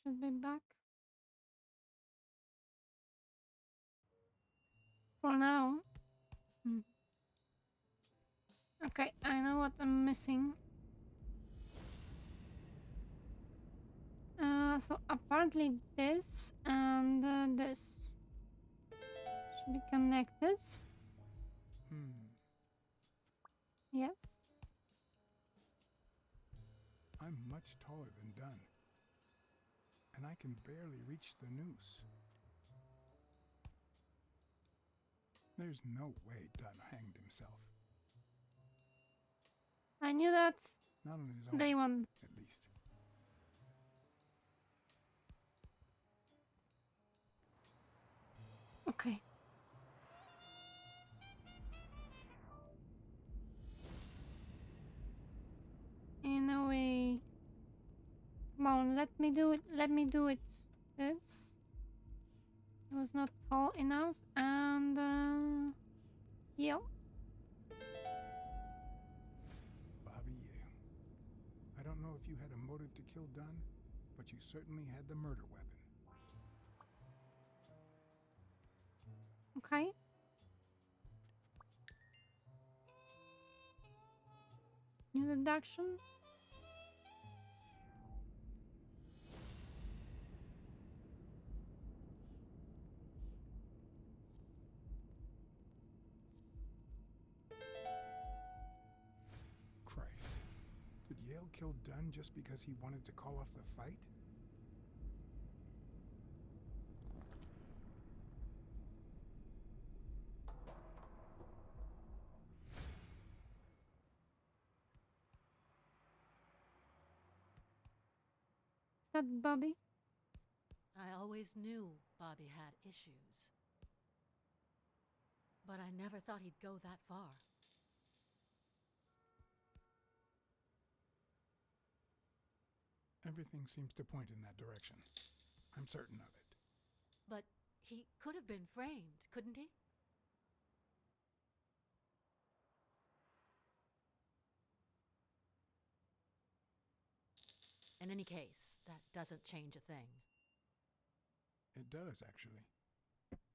Should be back for now. Hmm. Okay, I know what I'm missing. So apparently this and this should be connected. Hmm. Yes. I'm much taller than Dunn, and I can barely reach the noose. There's no way Dunn hanged himself. I knew that Not on his own, day one. at least. Okay. In a way. Come on, let me do it. Let me do it. This. It was not tall enough. And, yeah. Bobby Yale. I don't know if you had a motive to kill Dunn, but you certainly had the murder weapon. Okay. New deduction. Christ. Did Yale kill Dunn just because he wanted to call off the fight? Is that Bobby? I always knew Bobby had issues. But I never thought he'd go that far. Everything seems to point in that direction. I'm certain of it. But he could have been framed, couldn't he? In any case, that doesn't change a thing. It does, actually.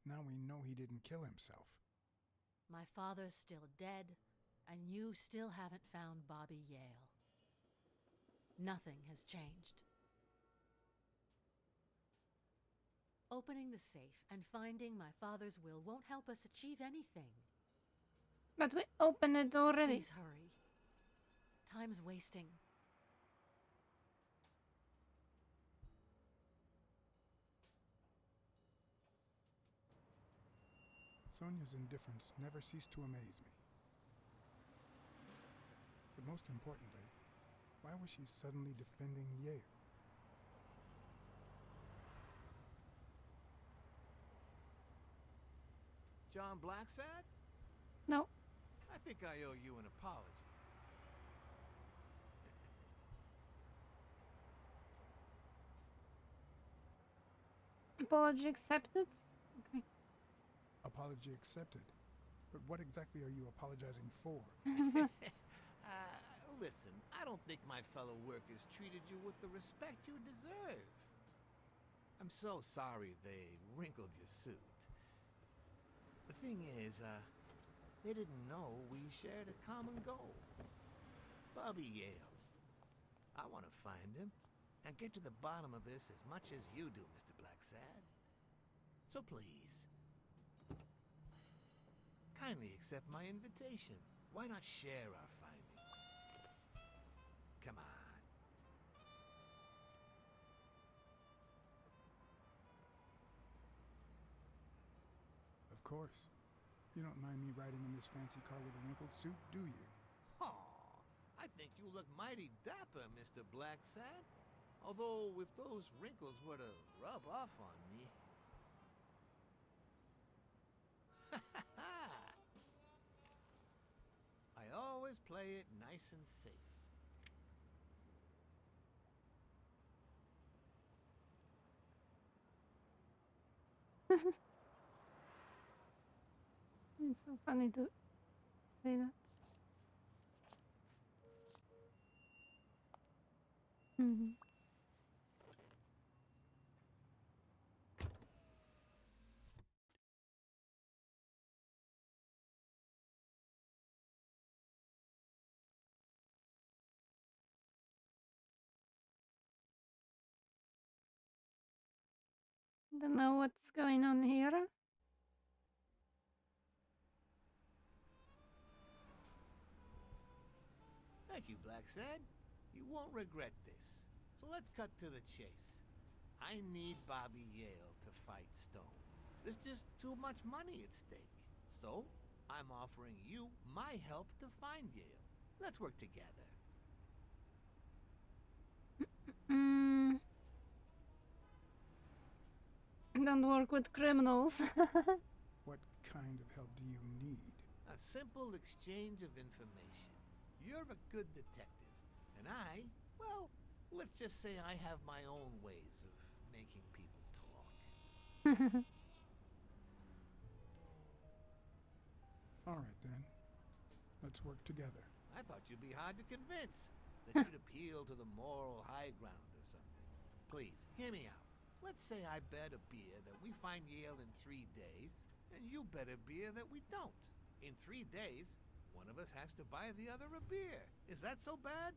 Now we know he didn't kill himself. My father's still dead, and you still haven't found Bobby Yale. Nothing has changed. Opening the safe and finding my father's will won't help us achieve anything. But we opened it already. Please hurry. Time's wasting. Sonia's indifference never ceased to amaze me. But most importantly, why was she suddenly defending Yale? John Blacksad? No. I think I owe you an apology. Apology accepted. Okay. Apology accepted. But what exactly are you apologizing for? Listen, I don't think my fellow workers treated you with the respect you deserve. I'm so sorry they wrinkled your suit. The thing is, they didn't know we shared a common goal. Bobby Yale. I want to find him and get to the bottom of this as much as you do, Mr. Blacksad. So please, kindly accept my invitation. Why not share our findings? Come on. Of course. You don't mind me riding in this fancy car with a wrinkled suit, do you? Aw, I think you look mighty dapper, Mr. Blacksad. Although, if those wrinkles were to rub off on me... I always play it nice and safe. It's so funny to say that. don't know what's going on here. Thank you, Blacksad. You won't regret this. So let's cut to the chase. I need Bobby Yale to fight Stone. There's just too much money at stake. So, I'm offering you my help to find Yale. Let's work together. Mm. Don't work with criminals. What kind of help do you need? A simple exchange of information. You're a good detective, and well, let's just say I have my own ways of making people talk. All right, then. Let's work together. I thought you'd be hard to convince, that you'd appeal to the moral high ground or something. Please, hear me out. Let's say I bet a beer that we find Yale in 3 days, and you bet a beer that we don't. In 3 days, one of us has to buy the other a beer. Is that so bad?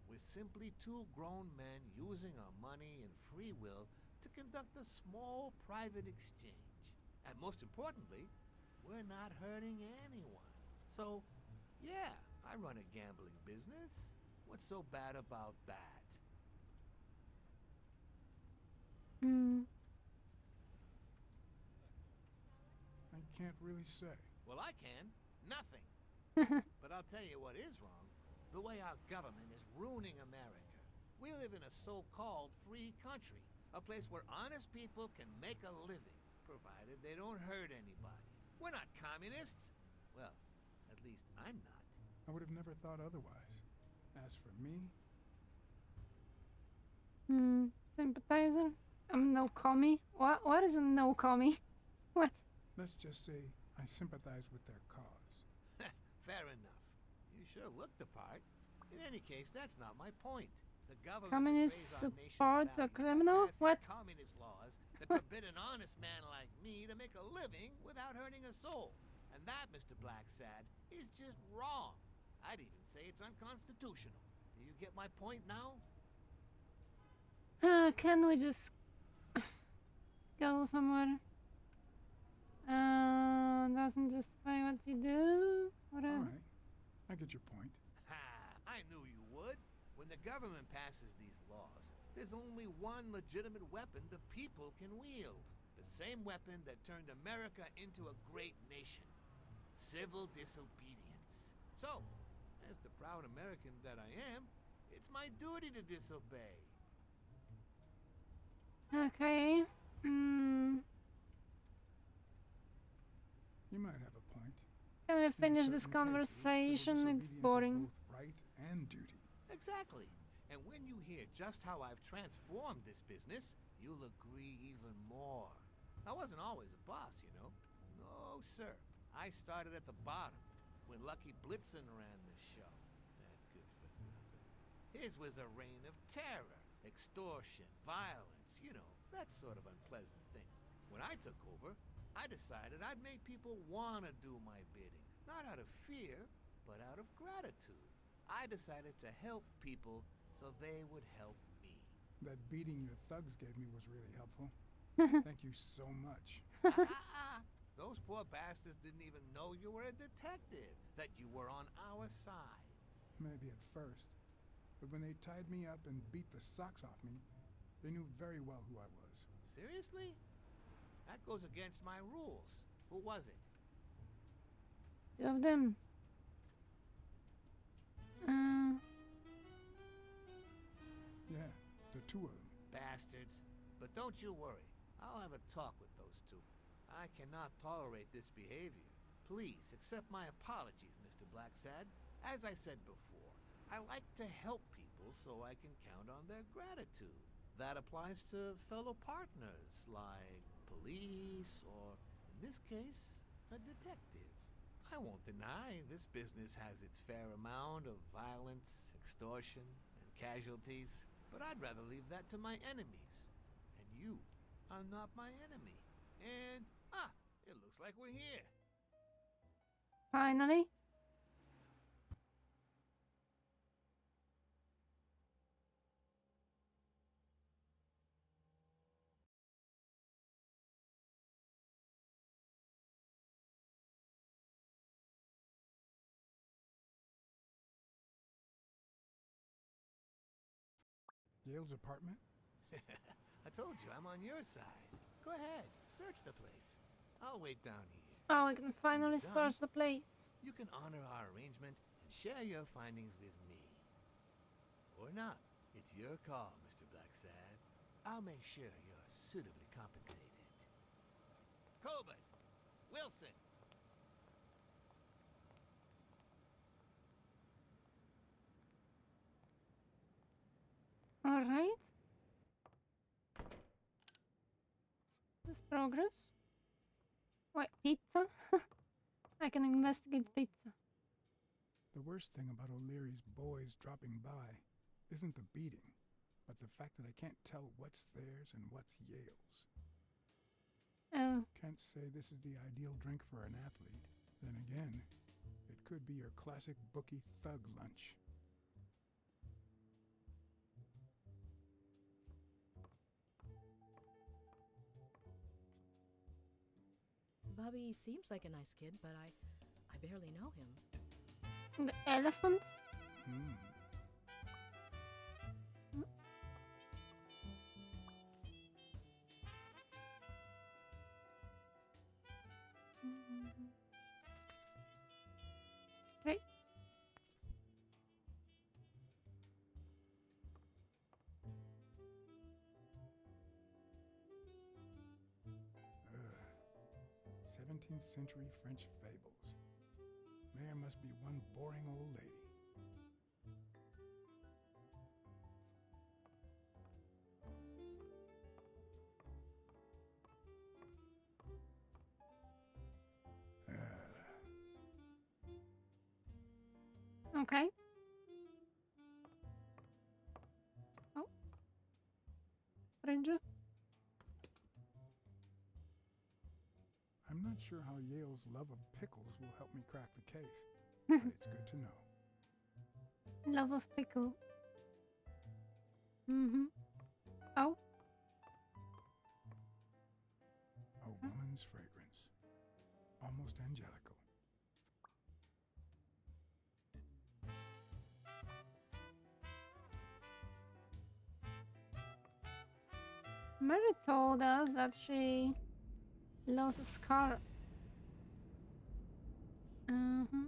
We're simply two grown men using our money and free will to conduct a small private exchange. And most importantly, we're not hurting anyone. So, yeah, I run a gambling business. What's so bad about that? Mm. I can't really say. Well, I can. Nothing. But I'll tell you what is wrong. The way our government is ruining America. We live in a so-called free country. A place where honest people can make a living, provided they don't hurt anybody. We're not communists. Well, at least I'm not. I would have never thought otherwise. As for me, Sympathizer? I'm no commie. What is a no commie? What? let's just say I sympathize with their cause. Fair enough. You sure look the part. In any case, that's not my point. The government Communists betrays our nation's support a values by criminal? passing What? communist laws that forbid an honest man like me to make a living without hurting a soul. And that, Mr. Blacksad, is just wrong. I'd even say it's unconstitutional. Do you get my point now? Can we just go somewhere? Doesn't justify what you do? What All right. I get your point. Ha! I knew you would. When the government passes these laws, there's only one legitimate weapon the people can wield. The same weapon that turned America into a great nation. Civil disobedience. So, as the proud American that I am, it's my duty to disobey. Okay. You might have a point. Can we In finish this certain cases, civil conversation? It's disobedience is boring. both right and duty. Exactly. And when you hear just how I've transformed this business, you'll agree even more. I wasn't always a boss, you know. No, sir. I started at the bottom, when Lucky Blitzen ran the show. That good for nothing. His was a reign of terror, extortion, violence, you know, that sort of unpleasant thing. When I took over, I decided I'd make people want to do my bidding. Not out of fear, but out of gratitude. I decided to help people so they would help me. That beating your thugs gave me was really helpful. Thank you so much. Those poor bastards didn't even know you were a detective, that you were on our side. Maybe at first. But when they tied me up and beat the socks off me, they knew very well who I was. Seriously? That goes against my rules. Who was it? 2 of them. Yeah, the 2 of them. Bastards. But don't you worry. I'll have a talk with those 2. I cannot tolerate this behavior. Please accept my apologies, Mr. Blacksad. As I said before, I like to help people so I can count on their gratitude. That applies to fellow partners like police or, in this case, a detective. I won't deny this business has its fair amount of violence, extortion, and casualties, but I'd rather leave that to my enemies. And you are not my enemy. And, it looks like we're here. Finally. Yale's apartment? I told you, I'm on your side. Go ahead, search the place. I'll wait down here. Oh, we can finally done? search the place. You can honor our arrangement and share your findings with me. Or not. It's your call, Mr. Blacksad. I'll make sure you're suitably compensated. Colbert! Wilson! Alright. This progress. Wait, pizza? I can investigate pizza. The worst thing about O'Leary's boys dropping by isn't the beating, but the fact that I can't tell what's theirs and what's Yale's. Oh, Can't say this is the ideal drink for an athlete. Then again, it could be your classic bookie thug lunch. Bobby seems like a nice kid, but I barely know him. the elephant? Hmm. Great. Ugh. 17th century French fables. Mayor must be one boring old lady. Okay. Oh. Ranger. I'm not sure how Yale's love of pickles will help me crack the case, but it's good to know. Love of pickle. Mm-hmm. Oh. A woman's fragrance. Almost angelical. Mary told us that she lost a scar. Mm-hmm.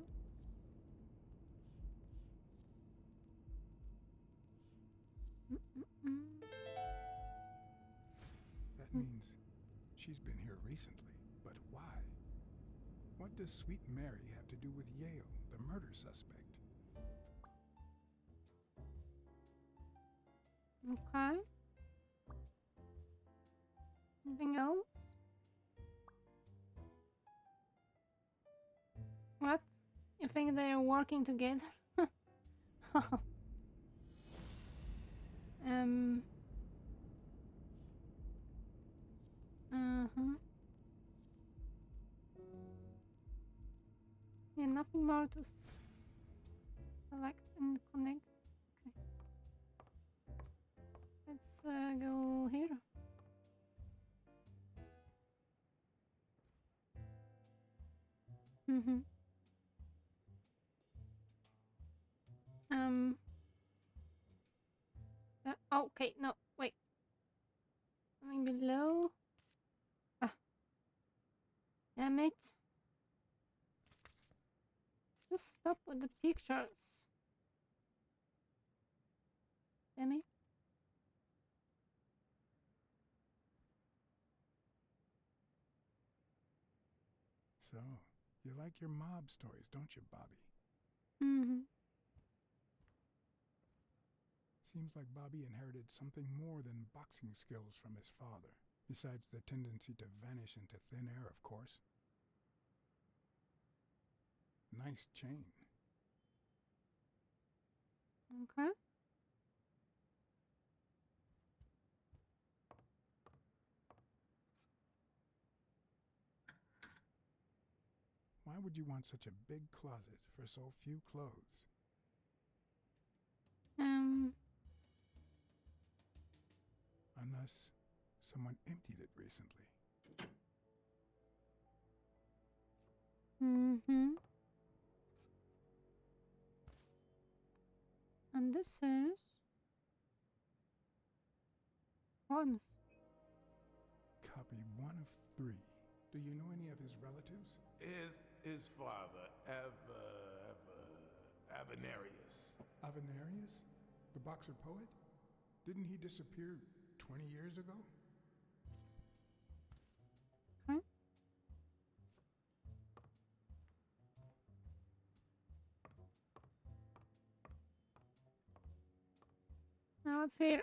That means she's been here recently, but why? What does Sweet Mary have to do with Yale, the murder suspect? Okay. Anything else? What? You think they are working together? um. Uh-huh. Yeah, nothing more to select and connect. Okay. Let's go here. Mm-hmm. Okay, no, wait. Something below. Ah. Damn it. Just stop with the pictures. Damn it. So, you like your mob stories, don't you, Bobby? Mm-hmm. Seems like Bobby inherited something more than boxing skills from his father, besides the tendency to vanish into thin air, of course. Nice chain. Okay. Why would you want such a big closet for so few clothes? Unless someone emptied it recently. Mm-hmm. And this is poems. Copy 1 of 3. Do you know any of his relatives? His father, Avenarius. Avenarius? The boxer poet? Didn't he disappear 20 years ago? Huh? Now let's hear.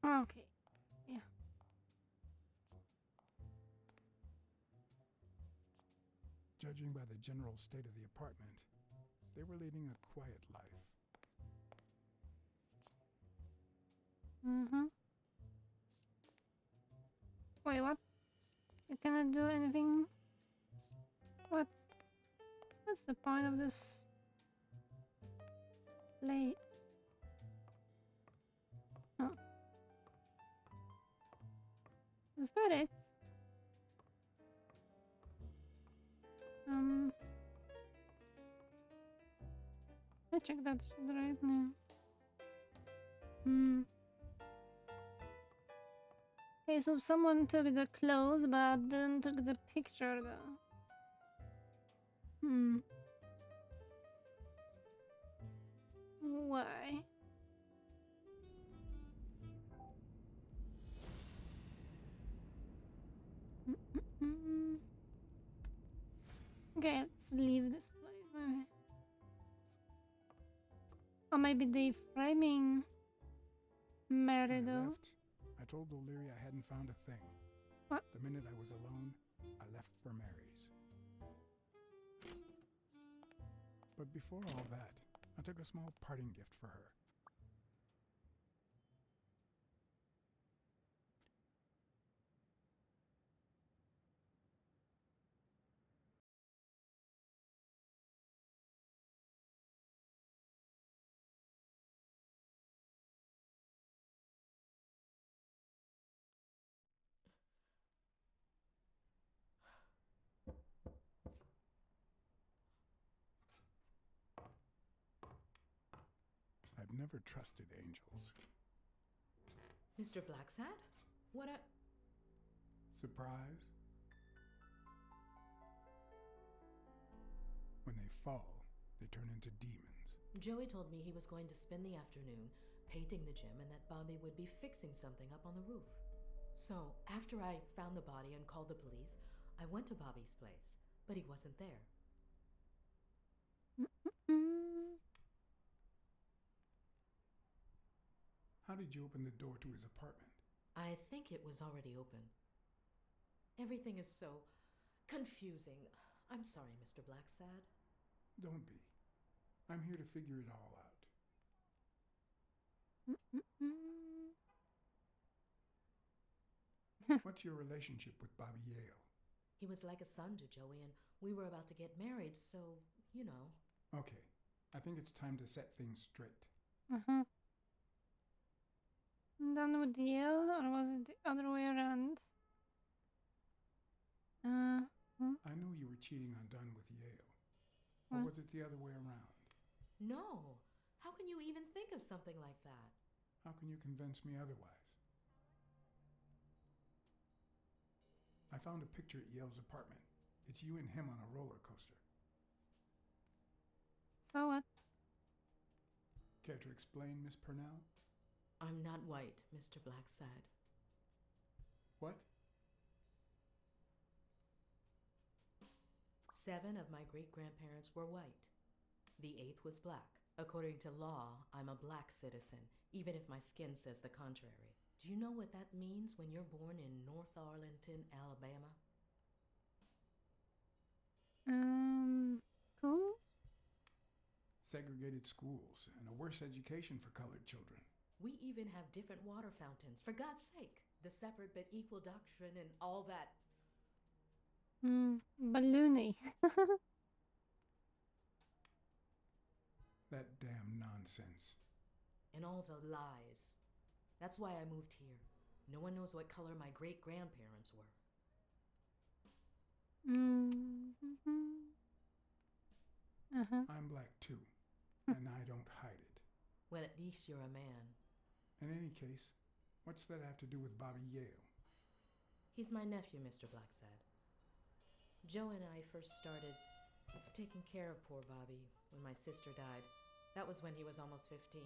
Okay. Yeah. Judging by the general state of the apartment, they were leading a quiet life. Mm-hmm. Wait, what? You cannot do anything? What? What's the point of this plate? Oh. Is that it? I check that shit right now. Okay, so someone took the clothes but didn't took the picture though. Why? Okay, let's leave this place maybe. Or maybe they framing Mary When I though. left, I told O'Leary I hadn't found a thing. What? The minute I was alone, I left for Mary's. But before all that, I took a small parting gift for her. I've never trusted angels. Mr. Blacksad? What a... Surprise? When they fall, they turn into demons. Joey told me he was going to spend the afternoon painting the gym and that Bobby would be fixing something up on the roof. So, after I found the body and called the police, I went to Bobby's place, but he wasn't there. How did you open the door to his apartment? I think it was already open. Everything is so confusing. I'm sorry, Mr. Blacksad. Don't be. I'm here to figure it all out. What's your relationship with Bobby Yale? He was like a son to Joey, and we were about to get married, so, you know. Okay, I think it's time to set things straight. Done with Yale, or was it the other way around? I knew you were cheating on Dunn with Yale. Or was it the other way around? No. How can you even think of something like that? How can you convince me otherwise? I found a picture at Yale's apartment. It's you and him on a roller coaster. So what? Care to explain, Miss Purnell? I'm not white, Mr. Blacksad. What? 7 of my great-grandparents were white. The 8th was black. According to law, I'm a black citizen, even if my skin says the contrary. Do you know what that means when you're born in North Arlington, Alabama? Cool? Segregated schools and a worse education for colored children. We even have different water fountains, for God's sake. The separate but equal doctrine and all that. Balloony. That damn nonsense. And all the lies. That's why I moved here. No one knows what color my great-grandparents were. I'm black too, and I don't hide it. Well, at least you're a man. In any case, What's that have to do with Bobby Yale? He's my nephew, Mr. Blacksad. Joe and I first started taking care of poor Bobby when my sister died. That was when he was almost 15.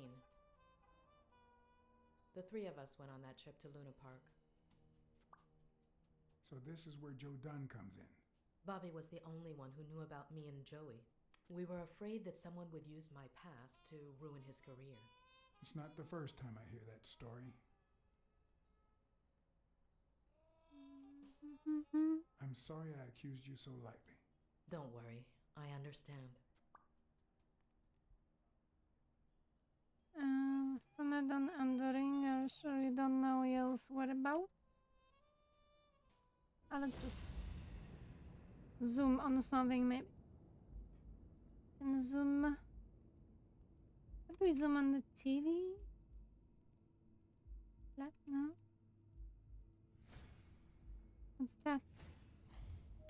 The three of us went on that trip to Luna Park. So this is where Joe Dunn comes in. Bobby was the only one who knew about me and Joey. We were afraid that someone would use my past to ruin his career. It's not the first time I hear that story. I'm sorry I accused you so lightly. Don't worry, I understand. Sonadan and the ring, are sure you don't know Yale's whereabouts? Let's just zoom on something maybe. And zoom. How do we zoom on the TV? Flat? No. What's that?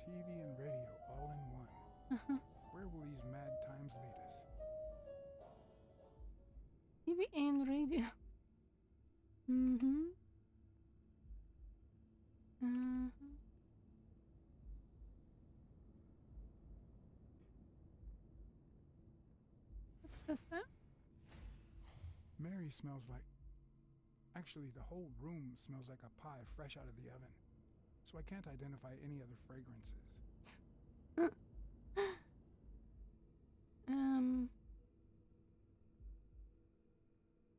TV and radio all in one. Where will these mad times lead us? TV and radio. Mm-hmm. What's that? Mary smells like... Actually, the whole room smells like a pie fresh out of the oven. So I can't identify any other fragrances.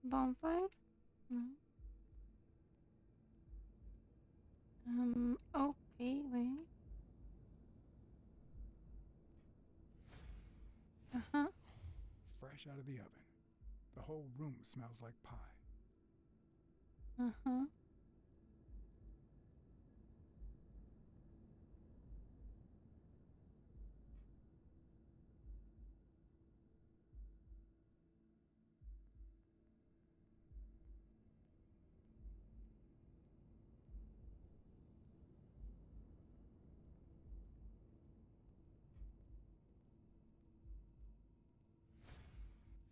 Bonfire? No. Okay, wait. Uh-huh. Fresh out of the oven. The whole room smells like pie. Uh-huh.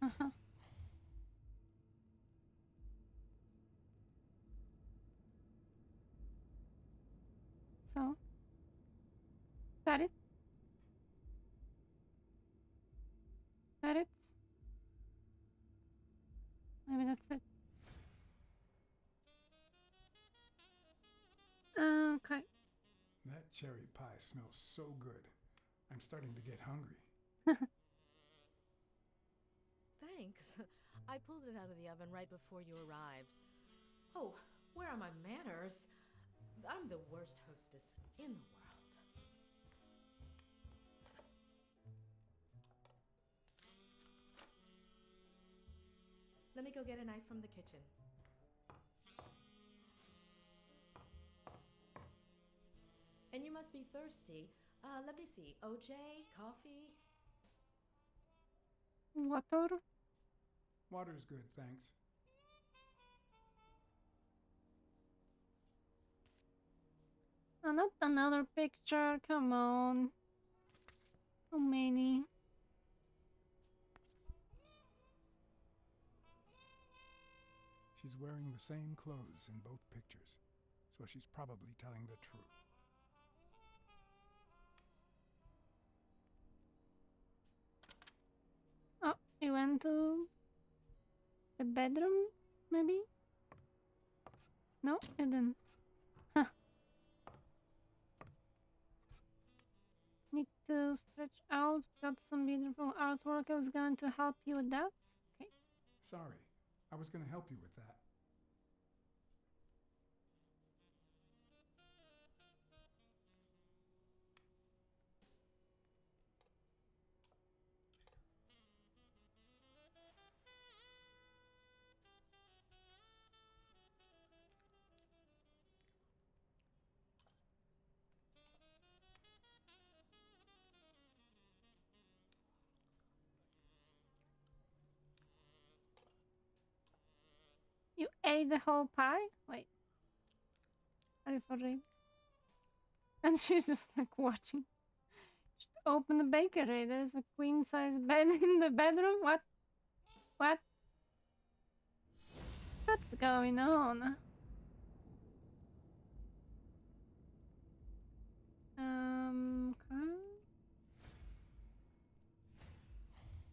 Uh-huh. So, got it? Got it? Maybe that's it. Okay. That cherry pie smells so good. I'm starting to get hungry. Thanks. I pulled it out of the oven right before you arrived. Oh, where are my manners? I'm the worst hostess in the world. Let me go get a knife from the kitchen. And you must be thirsty. Let me see. OJ, coffee? Water? Water's good, thanks. Oh, not another picture. Come on. How many? She's wearing the same clothes in both pictures, so she's probably telling the truth. Oh, you went to the bedroom, maybe? No, you didn't. Huh. Need to stretch out. Got some beautiful artwork. I was going to help you with that. Okay. Sorry, I was going to help you with that. You ate the whole pie? Wait. Are you for real? And she's just like watching. Just open the bakery. There's a queen size bed in the bedroom. What? What? What's going on?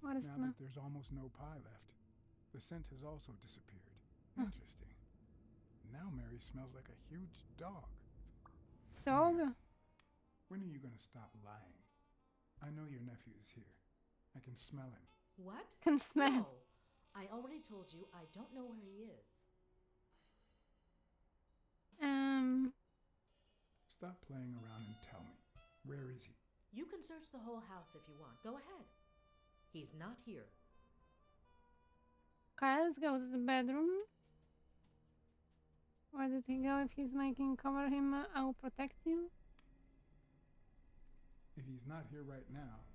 What is Now now? that there's almost no pie left, the scent has also disappeared. Huh. Interesting. Now Mary smells like a huge dog. Dog? When are you gonna stop lying? I know your nephew is here. I can smell him. What? Can smell. No. I already told you I don't know where he is. Stop playing around and tell me. Where is he? You can search the whole house if you want. Go ahead. He's not here. Okay, let's go to the bedroom. Where did he go? If he's making cover him, I'll protect you. If he's not here right now,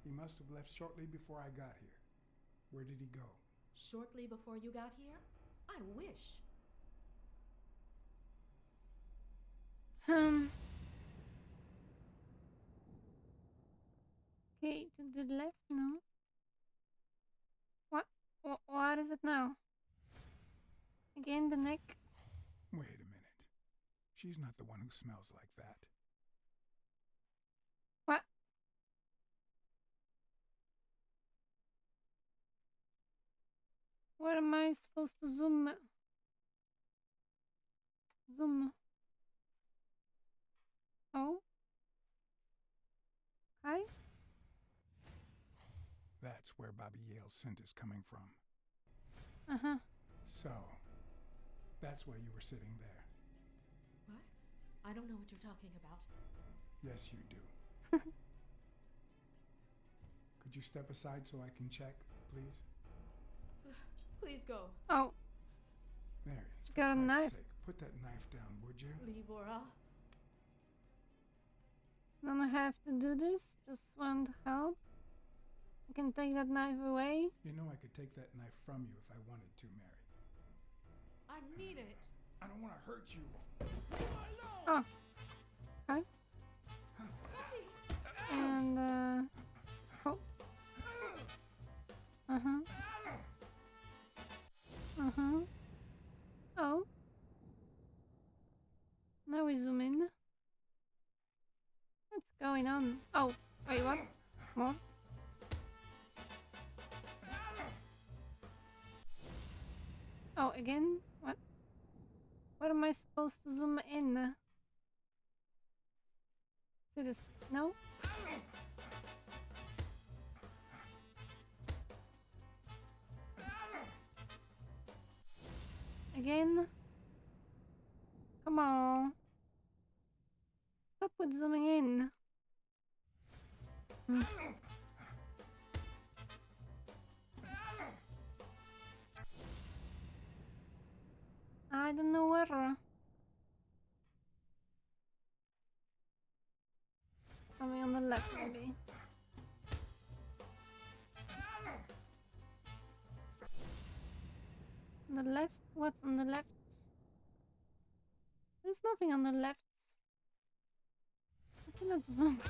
he must have left shortly before I got here. Where did he go? Shortly before you got here? I wish. Okay, to the left, no. What? What is it now? Again, the neck. Wait a minute. She's not the one who smells like that. What? Where am I supposed to zoom? Zoom. Oh. Okay. That's where Bobby Yale's scent is coming from. Uh-huh. So, that's why you were sitting there. What? I don't know what you're talking about. Yes, you do. Could you step aside so I can check, please? Please go. Oh, Mary, she for got a Christ's knife. sake, put that knife down, would you? Leave or I'll... Don't I have to do this? Just want help? I can take that knife away. You know I could take that knife from you if I wanted to, Mary. I mean it. I don't want to hurt you. Oh. Okay. And, oh. Uh-huh. Uh-huh. Oh. Now we zoom in. What's going on? Oh, wait, what? More? Oh, again? What? Where am I supposed to zoom in? See this? No? Again? Come on. Stop with zooming in. I don't know where. Something on the left, maybe. On the left? What's on the left? There's nothing on the left. I cannot zoom.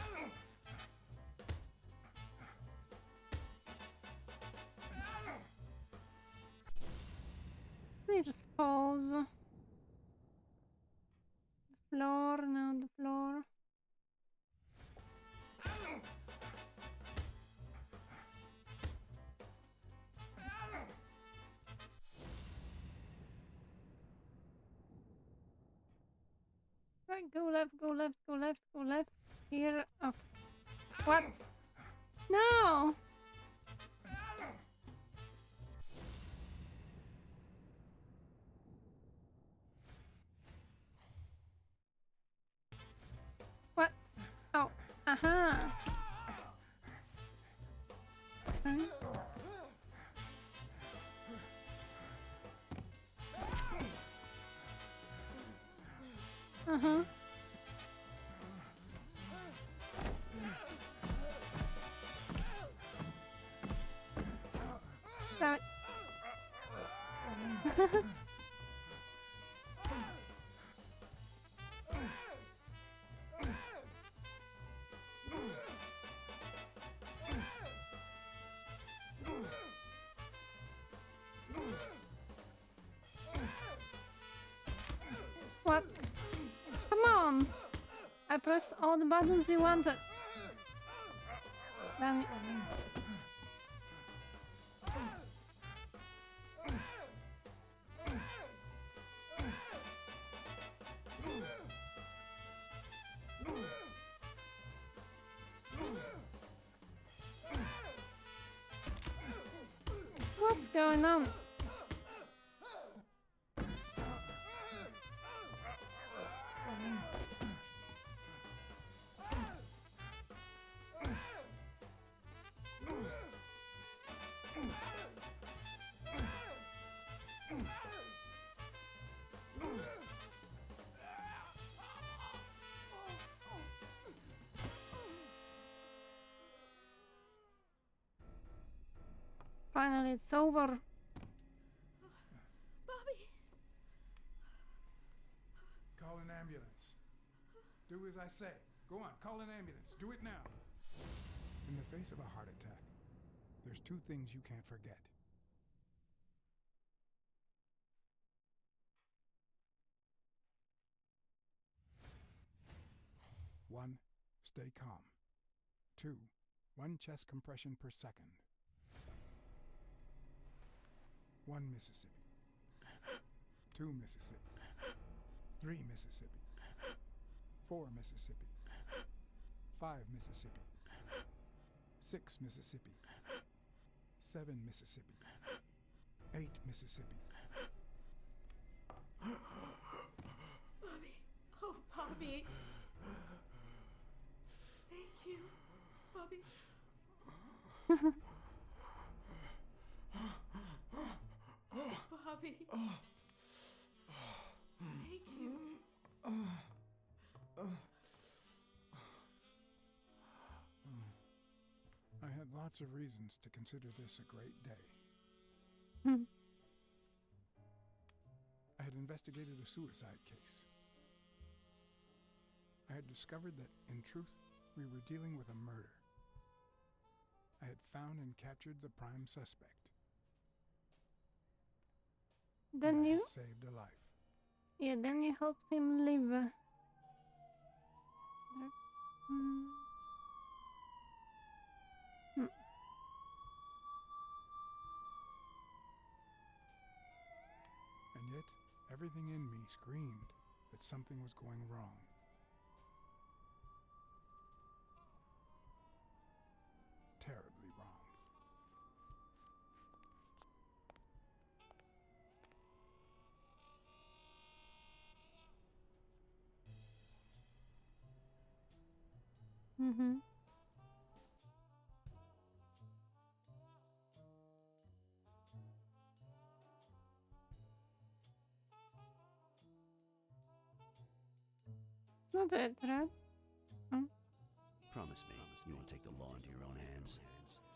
Let me just pause. The floor, no, the floor. Right, go left, go left, go left, go left. Here. Oh. What? No! What? Oh, aha! Okay. Uh-huh. Damn it. What? Come on! I pressed all the buttons you wanted. Damn it. going on? Finally, it's over. Bobby! Call an ambulance. Do as I say. Go on, call an ambulance. Do it now. In the face of a heart attack, there's two things you can't forget. One, stay calm. Two, 1 chest compression per second. 1 Mississippi. 2 Mississippi. 3 Mississippi. 4 Mississippi. 5 Mississippi. 6 Mississippi. 7 Mississippi. 8 Mississippi. Bobby! Oh, Bobby! Thank you, Bobby. Bobby. Thank you. I had lots of reasons to consider this a great day. I had investigated a suicide case. I had discovered that, in truth, we were dealing with a murder. I had found and captured the prime suspect. Then I you, had saved a life. yeah, then you helped him live. That's, And yet, everything in me screamed that something was going wrong. Terribly wrong. Mm-hmm. It's not it, right? Promise me you won't take the law into your own hands.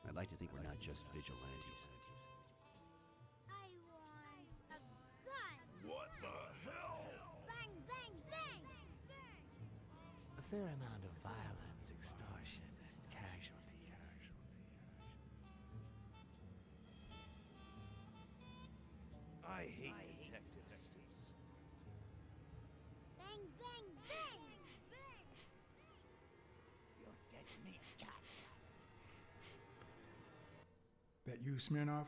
I'd like to think we're not just vigilantes. I want a gun! What the hell? Bang, bang, bang! A fair amount of violence, extortion, and casualties. I hate detectives. Bang, bang, bang! You're dead meat, cat. That you, Smirnov?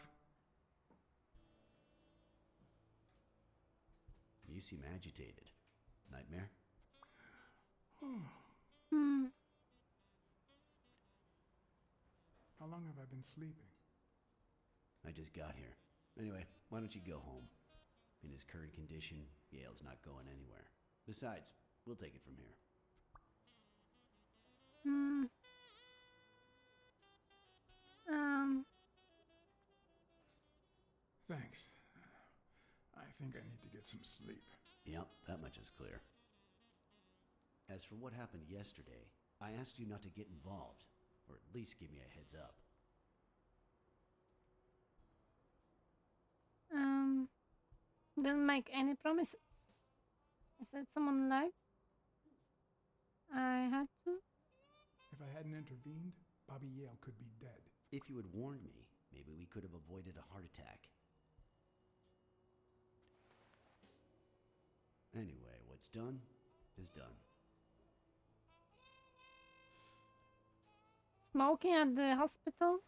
You seem agitated. Nightmare? Hmm. How long have I been sleeping? I just got here. Anyway, why don't you go home? In his current condition, Yale's not going anywhere. Besides, we'll take it from here. Hmm. Thanks. I think I need to get some sleep. Yep, that much is clear. As for what happened yesterday, I asked you not to get involved, or at least give me a heads up. Didn't make any promises. I said someone alive. I had to. If I hadn't intervened, Bobby Yale could be dead. If you had warned me, maybe we could have avoided a heart attack. Anyway, what's done is done. Smoking at the hospital.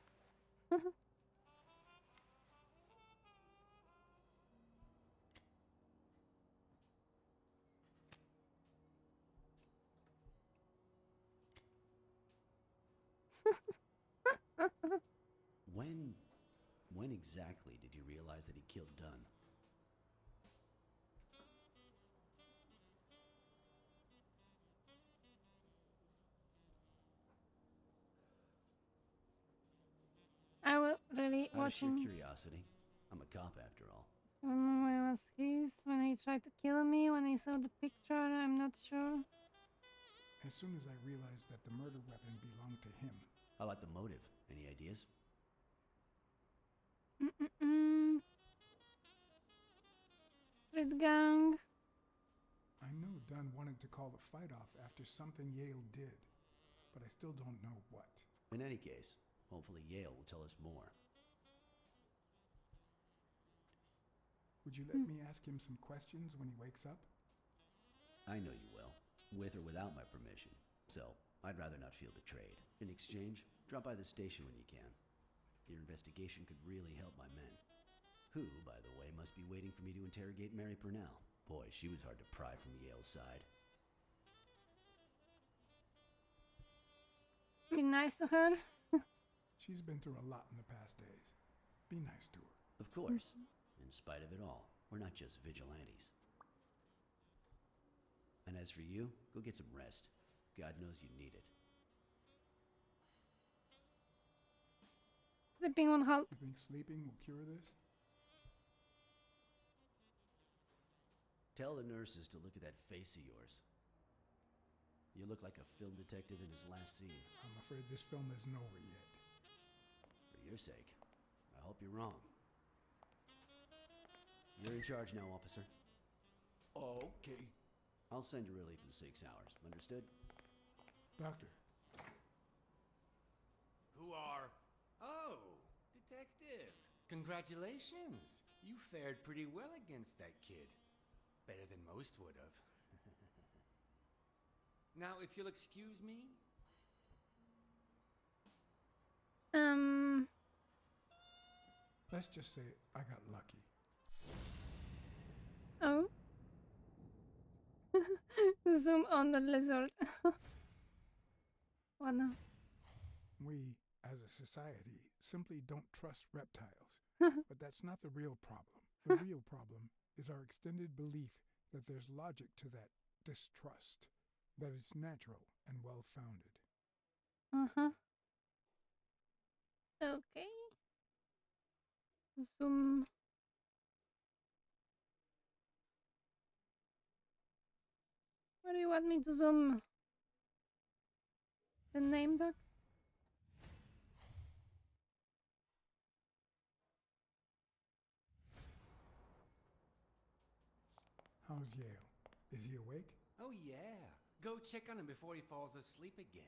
When When exactly did you realize that he killed Dunn? I was really Out of sheer watching curiosity. I'm a cop after all. when I was his, when he tried to kill me, when I saw the picture, I'm not sure. As soon as I realized that the murder weapon belonged to him. How about the motive? Any ideas? Street gang. I know Dunn wanted to call the fight off after something Yale did, but I still don't know what. In any case, hopefully Yale will tell us more. Would you let me ask him some questions when he wakes up? I know you will, with or without my permission, so I'd rather not feel betrayed. In exchange, drop by the station when you can. Your investigation could really help my men. Who, by the way, must be waiting for me to interrogate Mary Purnell. Boy, she was hard to pry from Yale's side. Be nice to her. She's been through a lot in the past days. Be nice to her. Of course. In spite of it all, we're not just vigilantes. And as for you, go get some rest. God knows you need it. Sleeping on half. You think sleeping will cure this? Tell the nurses to look at that face of yours. You look like a film detective in his last scene. I'm afraid this film isn't over yet. For your sake, I hope you're wrong. You're in charge now, officer. Okay. I'll send you relief in 6 hours. Understood? Doctor, Who are... Oh, detective. Congratulations. You fared pretty well against that kid. Better than most would have. Now, if you'll excuse me... let's just say I got lucky. Oh. Zoom on the lizard. Oh no. We, as a society, simply don't trust reptiles. But that's not the real problem. The real problem is our extended belief that there's logic to that distrust, that it's natural and well-founded. Uh-huh. Okay. Zoom. Where do you want me to zoom? The name doc? How's Yale? Is he awake? Oh, yeah. Go check on him before he falls asleep again.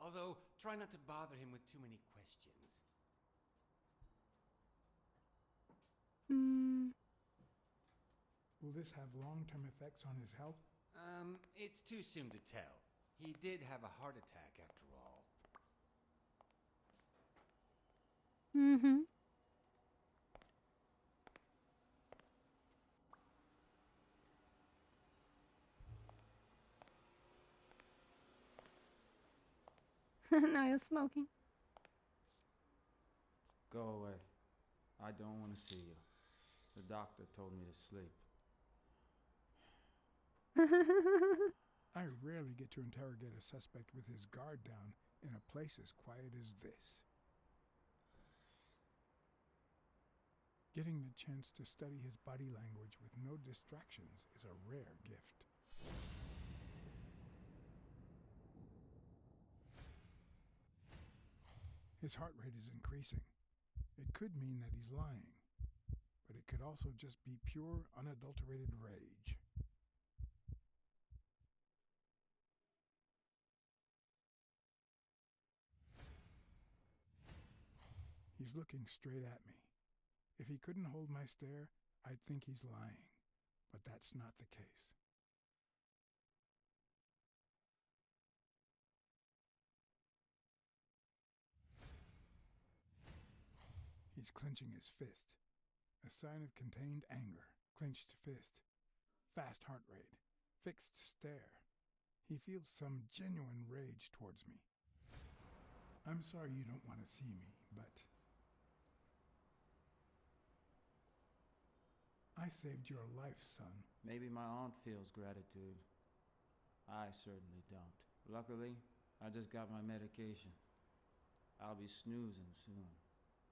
Although, try not to bother him with too many questions. Will this have long-term effects on his health? It's too soon to tell. He did have a heart attack after all. Mm-hmm. Now you're smoking. Go away. I don't want to see you. The doctor told me to sleep. I rarely get to interrogate a suspect with his guard down in a place as quiet as this. Getting the chance to study his body language with no distractions is a rare gift. His heart rate is increasing. It could mean that he's lying, but it could also just be pure, unadulterated rage. He's looking straight at me. If he couldn't hold my stare, I'd think he's lying, but that's not the case. He's clenching his fist, a sign of contained anger. Clenched fist, fast heart rate, fixed stare. He feels some genuine rage towards me. I'm sorry you don't want to see me, but I saved your life, son. Maybe my aunt feels gratitude. I certainly don't. Luckily, I just got my medication. I'll be snoozing soon.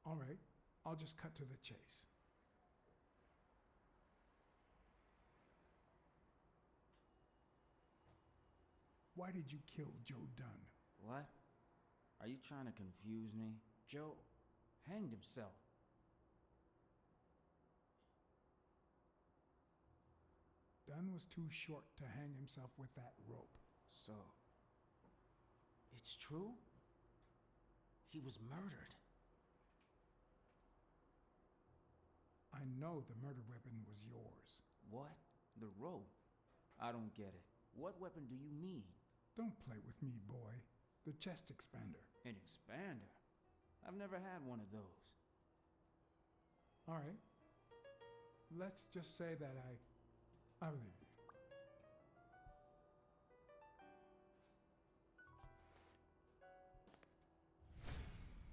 All right, I'll just cut to the chase. Why did you kill Joe Dunn? What? Are you trying to confuse me? Joe hanged himself. Dunn was too short to hang himself with that rope. So, it's true? He was murdered. I know the murder weapon was yours. What? The rope? I don't get it. What weapon do you mean? Don't play with me, boy. The chest expander. An expander? I've never had one of those. All right. Let's just say that I believe you.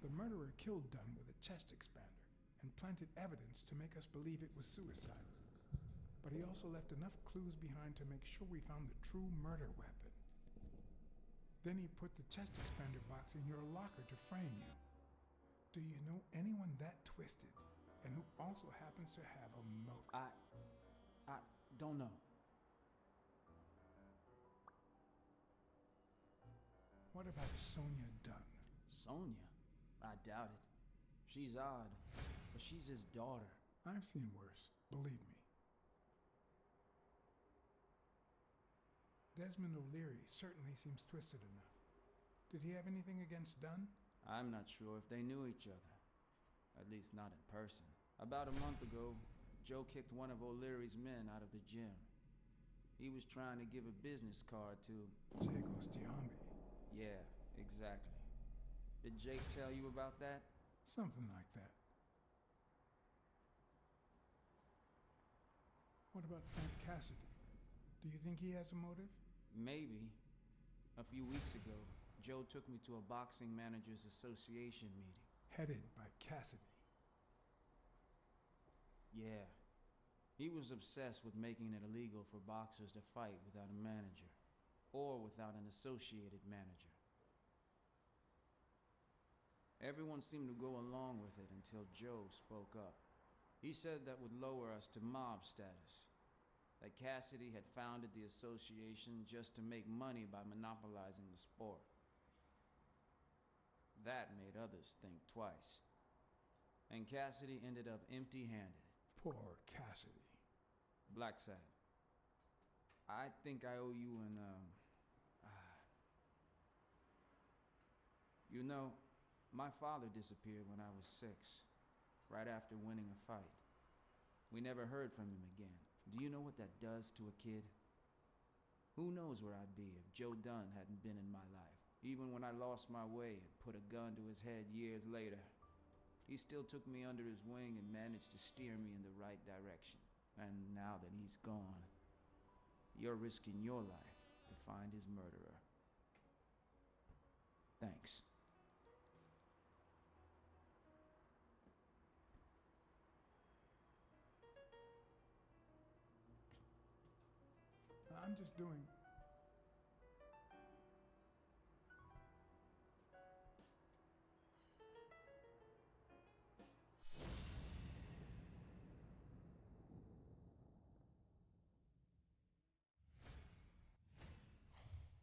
The murderer killed Dunn with a chest expander and planted evidence to make us believe it was suicide. But he also left enough clues behind to make sure we found the true murder weapon. Then he put the chest expander box in your locker to frame you. Do you know anyone that twisted and who also happens to have a motive? I don't know. What about Sonia Dunn? Sonia? I doubt it. She's odd, but she's his daughter. I've seen worse, believe me. Desmond O'Leary certainly seems twisted enough. Did he have anything against Dunn? I'm not sure if they knew each other. At least not in person. About a month ago, Joe kicked one of O'Leary's men out of the gym. He was trying to give a business card to... Jacob's Giambi. Yeah, exactly. Did Jake tell you about that? Something like that. What about Frank Cassidy? Do you think he has a motive? Maybe. A few weeks ago, Joe took me to a boxing managers association meeting. Headed by Cassidy. Yeah. He was obsessed with making it illegal for boxers to fight without a manager, or without an associated manager. Everyone seemed to go along with it until Joe spoke up. He said that would lower us to mob status. That Cassidy had founded the association just to make money by monopolizing the sport. That made others think twice. And Cassidy ended up empty-handed. Poor Cassidy. Blacksad. I think I owe you an, You know, my father disappeared when I was 6, right after winning a fight. We never heard from him again. Do you know what that does to a kid? Who knows where I'd be if Joe Dunn hadn't been in my life? Even when I lost my way and put a gun to his head years later, he still took me under his wing and managed to steer me in the right direction. And now that he's gone, you're risking your life to find his murderer. Thanks. I'm just doing...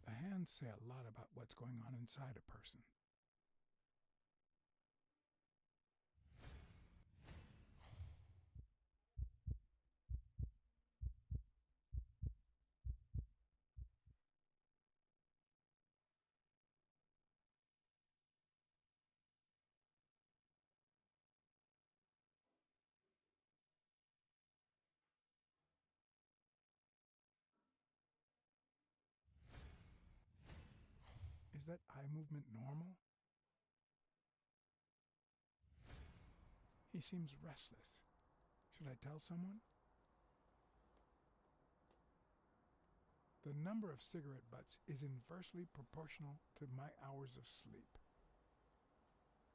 The hands say a lot about what's going on inside a person. Is that eye movement normal? He seems restless. Should I tell someone? The number of cigarette butts is inversely proportional to my hours of sleep.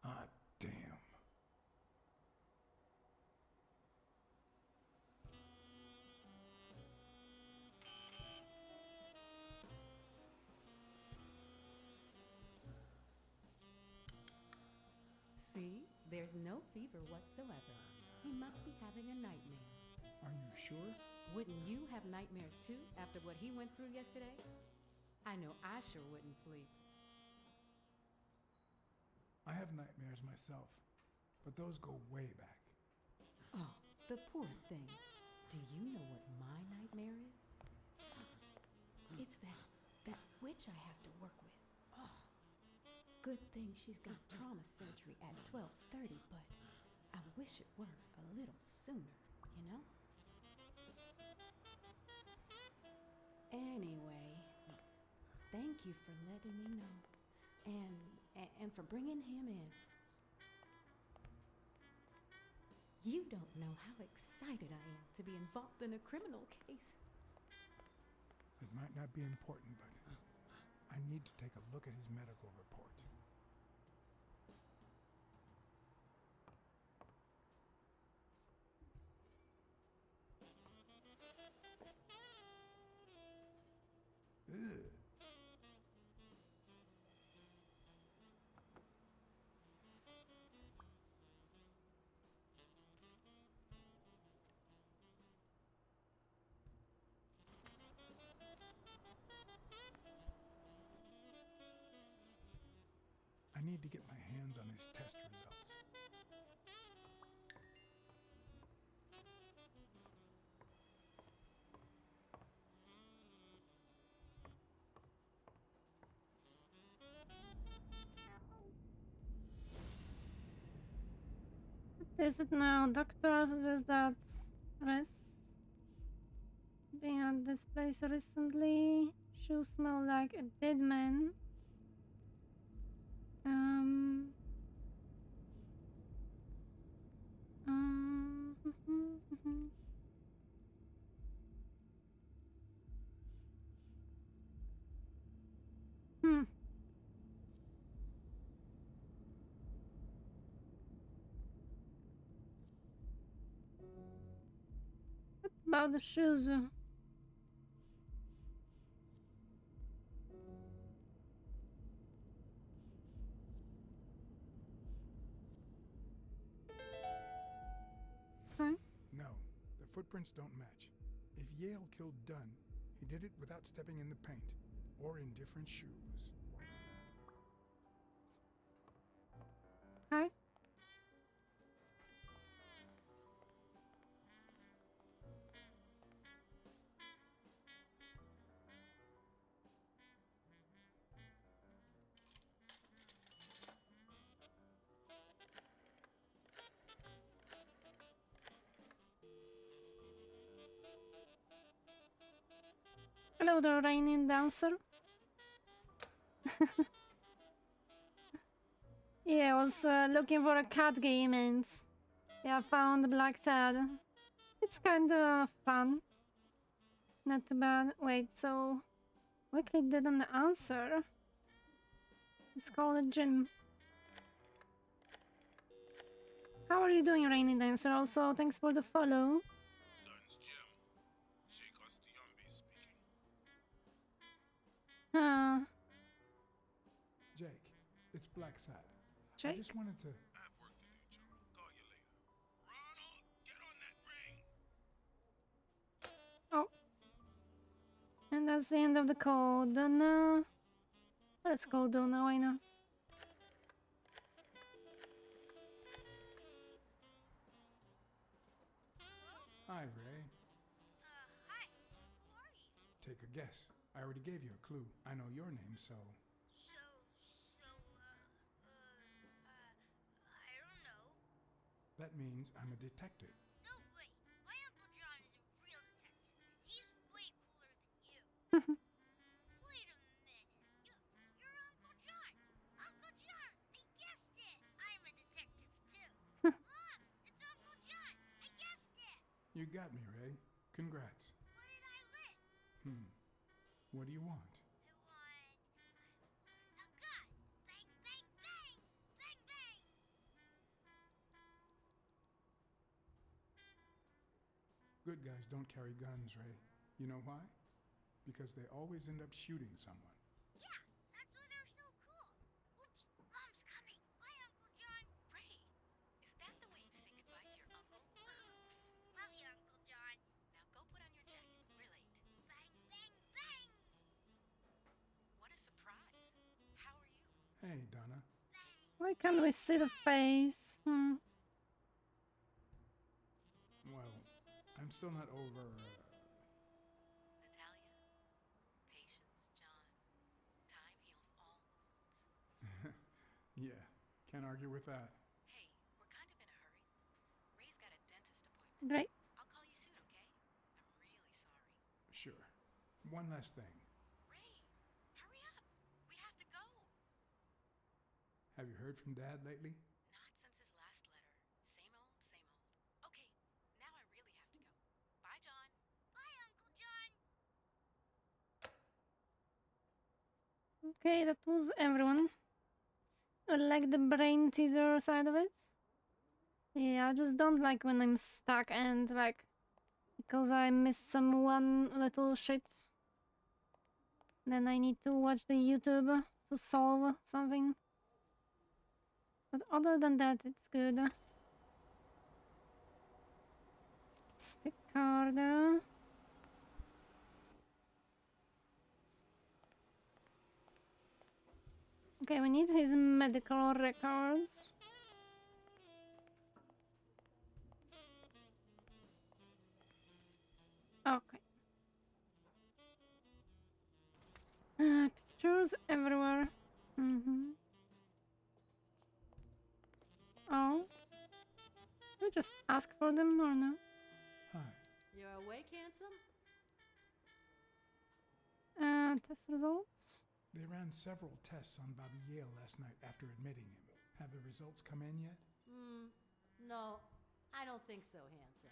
Ah, damn. There's no fever whatsoever. He must be having a nightmare. Are you sure? Wouldn't you have nightmares too after what he went through yesterday? I know I sure wouldn't sleep. I have nightmares myself, but those go way back. Oh, the poor thing. Do you know what my nightmare is? It's that witch I have to work with. Oh, good thing she's got trauma surgery at 12:30, but I wish it were a little sooner, you know? Anyway, thank you for letting me know. And for bringing him in. You don't know how excited I am to be involved in a criminal case. It might not be important, but I need to take a look at his medical report. Ugh. I need to get my hands on his test results. What is it now? Doctor suggests that rest. Being at this place recently. Shoes smell like a dead man. Hmm. What about the shoes? Okay. No, the footprints don't match. If Yale killed Dunn, he did it without stepping in the paint or in different shoes. Okay. Hello, the raining dancer. Yeah, I was looking for a cat game and yeah, I found Blacksad. It's kind of fun. Not too bad. Wait, so Weekly didn't answer. Let's call it Jim. How are you doing, Rainy Dancer? Also, thanks for the follow. Dunn's Jim. Sheikh Ostiambe speaking. Jake, it's Blacksad. I Jake? just wanted to... I have work to do, John. Call you later. Ronald, get on that ring. Oh. And that's the end of the call. Donna. Let's call Donna, why not? Hi, Ray. Hi. Who are you? Take a guess. I already gave you a clue. I know your name, so... I don't know. That means I'm a detective. No way. My Uncle John is a real detective. He's way cooler than you. Wait a minute. You're Uncle John. Uncle John, I guessed it. I'm a detective too. Mom, it's Uncle John. I guessed it. You got me, Ray. Congrats. What did I win? What do you want? I want a gun. Bang, bang, bang. Bang, bang. Good guys don't carry guns, Ray. You know why? Because they always end up shooting someone. Yeah, that's why they're so cool. Oops, Mom's coming. Bye, Uncle John. Ray, Why can't we see the face? Well, I'm still not over. Natalia, patience, John. Time heals all wounds. Yeah, can't argue with that. Hey, we're kind of in a hurry. Ray's got a dentist appointment. Great. I'll call you soon, okay? I'm really sorry. Sure. One last thing. Ray, hurry up. We have to go. Have you heard from Dad lately? Not since his last letter. Same old, same old. Okay, now I really have to go. Bye, John. Bye, Uncle John. Okay, that was everyone. I like the brain teaser side of it. Yeah, I just don't like when I'm stuck and like because I missed some one little shit. Then I need to watch the YouTube to solve something. But other than that, it's good. Stick card. Okay, we need his medical records. Okay. Pictures everywhere. Oh. You just ask for them or no? Hi. You're awake, handsome? Test results. They ran several tests on Bobby Yale last night after admitting him. Have the results come in yet? No, I don't think so, handsome.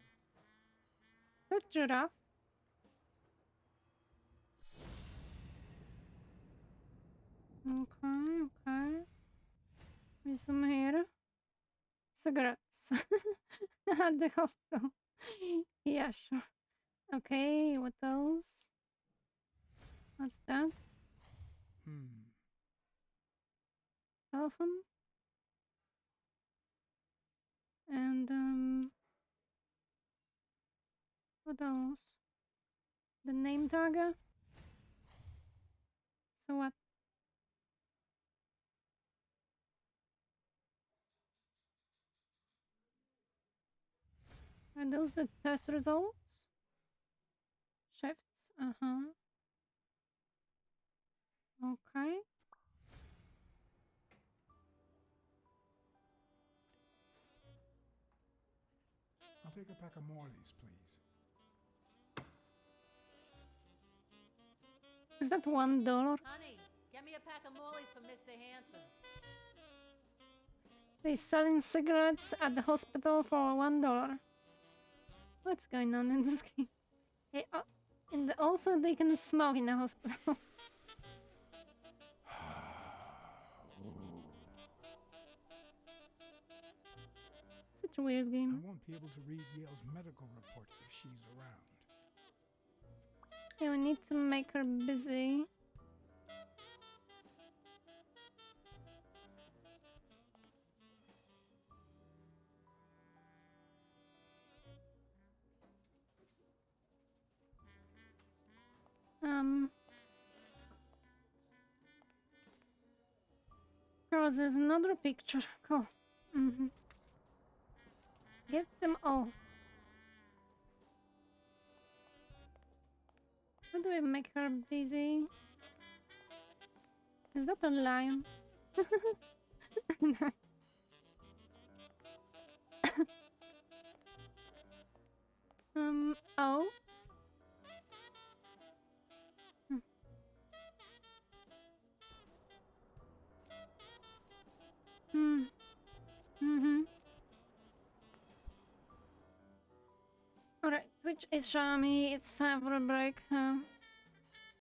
Good giraffe. Okay. With some here. Cigarettes. At the hospital. Yeah, sure. Okay, what else? What's that? Telephone. And what else? The name tag. So what? Are those the test results? Shifts. Okay. I'll take a pack of Morley's, please. Is that $1? Honey, get me a pack of Molly for Mr. Handsome. They selling cigarettes at the hospital for $1. What's going on in this game? Hey, also they can smoke in the hospital. Such a weird I game. won't be able to read Yale's medical report if she's around. Yeah, we need to make her busy. Girls, there's another picture. Go. Get them all. How do I make her busy? Is that a lion? Oh. Alright, Twitch is showing me it's time for a break.